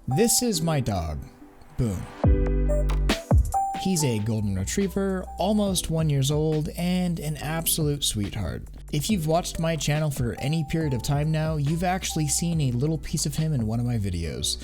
This is my dog, Boone. He's a golden retriever, almost 1 year old, and an absolute sweetheart. If you've watched my channel for any period of time now, you've actually seen a little piece of him in one of my videos.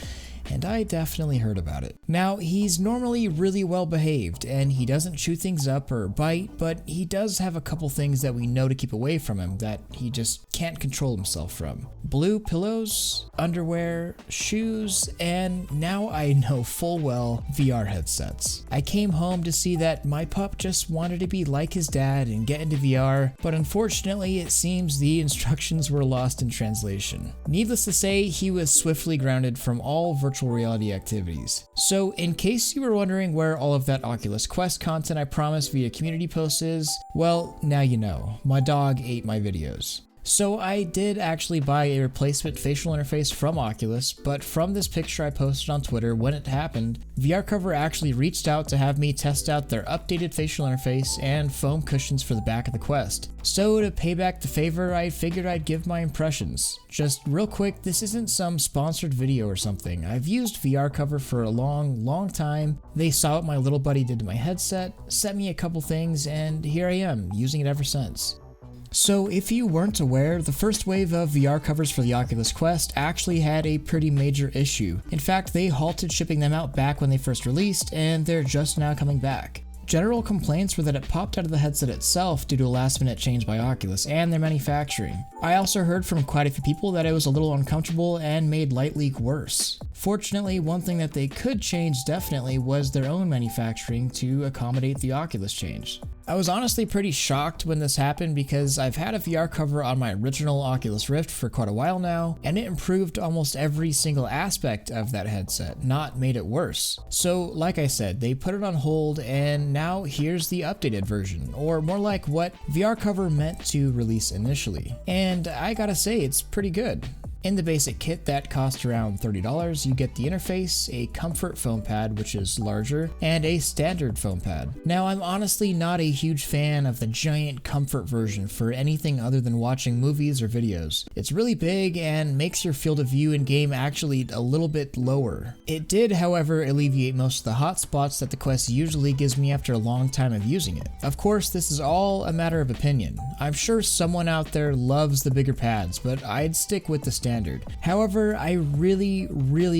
And I definitely heard about it. Now, he's normally really well behaved, and he doesn't chew things up or bite, but he does have a couple things that we know to keep away from him that he just can't control himself from. Blue pillows, underwear, shoes, and now I know full well VR headsets. I came home to see that my pup just wanted to be like his dad and get into VR, but unfortunately it seems the instructions were lost in translation. Needless to say, he was swiftly grounded from all virtual reality activities. So in case you were wondering where all of that Oculus Quest content I promised via community posts is, well, now you know. My dog ate my videos. So I did actually buy a replacement facial interface from Oculus, but from this picture I posted on Twitter when it happened, VRCover actually reached out to have me test out their updated facial interface and foam cushions for the back of the Quest. So to pay back the favor, I figured I'd give my impressions. Just real quick, this isn't some sponsored video or something. I've used VRCover for a long time. They saw what my little buddy did to my headset, sent me a couple things, and here I am, using it ever since. So if you weren't aware, the first wave of VR covers for the Oculus Quest actually had a pretty major issue. In fact, they halted shipping them out back when they first released, and they're just now coming back. General complaints were that it popped out of the headset itself due to a last-minute change by Oculus and their manufacturing. I also heard from quite a few people that it was a little uncomfortable and made light leak worse. Fortunately, one thing that they could change definitely was their own manufacturing to accommodate the Oculus change. I was honestly pretty shocked when this happened because I've had a VR cover on my original Oculus Rift for quite a while now, and it improved almost every single aspect of that headset, not made it worse. So like I said, they put it on hold, and now here's the updated version, or more like what VRCover meant to release initially. And I gotta say, it's pretty good. In the basic kit that costs around $30, you get the interface, a comfort foam pad which is larger, and a standard foam pad. Now I'm honestly not a huge fan of the giant comfort version for anything other than watching movies or videos. It's really big and makes your field of view in game actually a little bit lower. It did, however, alleviate most of the hot spots that the Quest usually gives me after a long time of using it. Of course, this is all a matter of opinion. I'm sure someone out there loves the bigger pads, but I'd stick with the standard. However, I really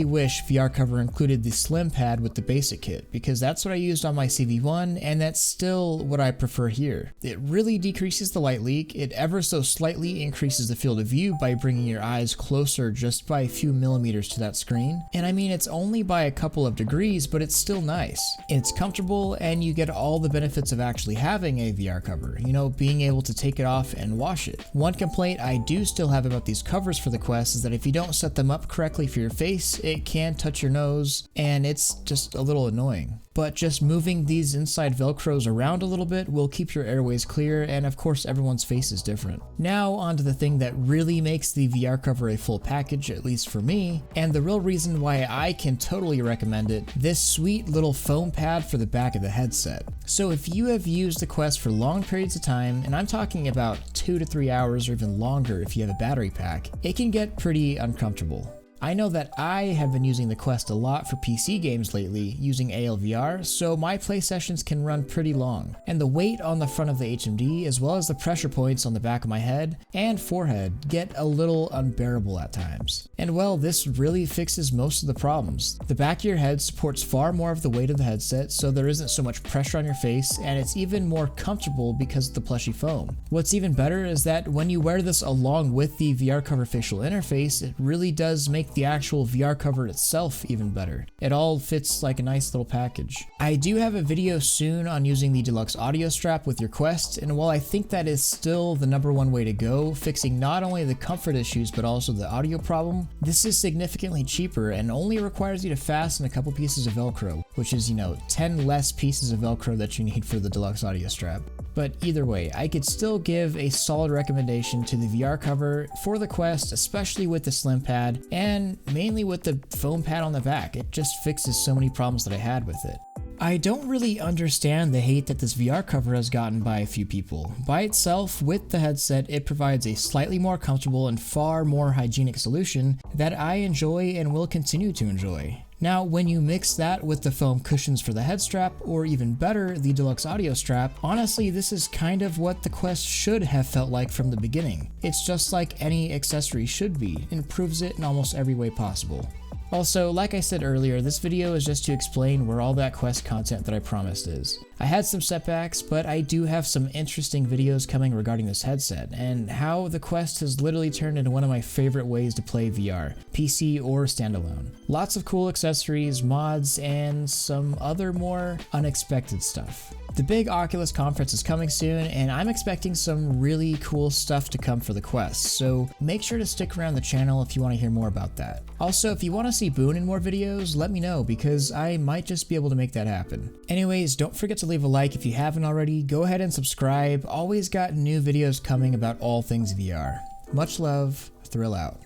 wish VRCover included the slim pad with the basic kit, because that's what I used on my CV1 and that's still what I prefer here. It really decreases the light leak, it ever so slightly increases the field of view by bringing your eyes closer just by a few millimeters to that screen, and I mean it's only by a couple of degrees, but it's still nice. It's comfortable and you get all the benefits of actually having a VR cover, you know, being able to take it off and wash it. One complaint I do still have about these covers for the Quest is that if you don't set them up correctly for your face, it can touch your nose, and it's just a little annoying. But just moving these inside velcros around a little bit will keep your airways clear, and of course everyone's face is different. Now onto the thing that really makes the VR cover a full package, at least for me, and the real reason why I can totally recommend it, this sweet little foam pad for the back of the headset. So if you have used the Quest for long periods of time, and I'm talking about 2 to 3 hours or even longer if you have a battery pack, it can get pretty uncomfortable. I know that I have been using the Quest a lot for PC games lately using ALVR, so my play sessions can run pretty long. And the weight on the front of the HMD, as well as the pressure points on the back of my head and forehead, get a little unbearable at times. And well, this really fixes most of the problems. The back of your head supports far more of the weight of the headset, so there isn't so much pressure on your face, and it's even more comfortable because of the plushy foam. What's even better is that when you wear this along with the VRCover facial interface, it really does make the actual VR cover itself even better. It all fits like a nice little package. I do have a video soon on using the deluxe audio strap with your Quest, and while I think that is still the #1 way to go, fixing not only the comfort issues but also the audio problem, this is significantly cheaper and only requires you to fasten a couple pieces of Velcro, which is, 10 less pieces of Velcro that you need for the deluxe audio strap. But either way, I could still give a solid recommendation to the VR cover for the Quest, especially with the slim pad, and mainly with the foam pad on the back. It just fixes so many problems that I had with it. I don't really understand the hate that this VR cover has gotten by a few people. By itself, with the headset, it provides a slightly more comfortable and far more hygienic solution that I enjoy and will continue to enjoy. Now, when you mix that with the foam cushions for the head strap, or even better, the deluxe audio strap, honestly, this is kind of what the Quest should have felt like from the beginning. It's just like any accessory should be, and improves it in almost every way possible. Also, like I said earlier, this video is just to explain where all that Quest content that I promised is. I had some setbacks, but I do have some interesting videos coming regarding this headset, and how the Quest has literally turned into one of my favorite ways to play VR, PC or standalone. Lots of cool accessories, mods, and some other more unexpected stuff. The big Oculus conference is coming soon, and I'm expecting some really cool stuff to come for the Quest, so make sure to stick around the channel if you want to hear more about that. Also, if you want to see Boone in more videos, let me know, because I might just be able to make that happen. Anyways, don't forget to leave a like if you haven't already, go ahead and subscribe, always got new videos coming about all things VR. Much love, Thrill out.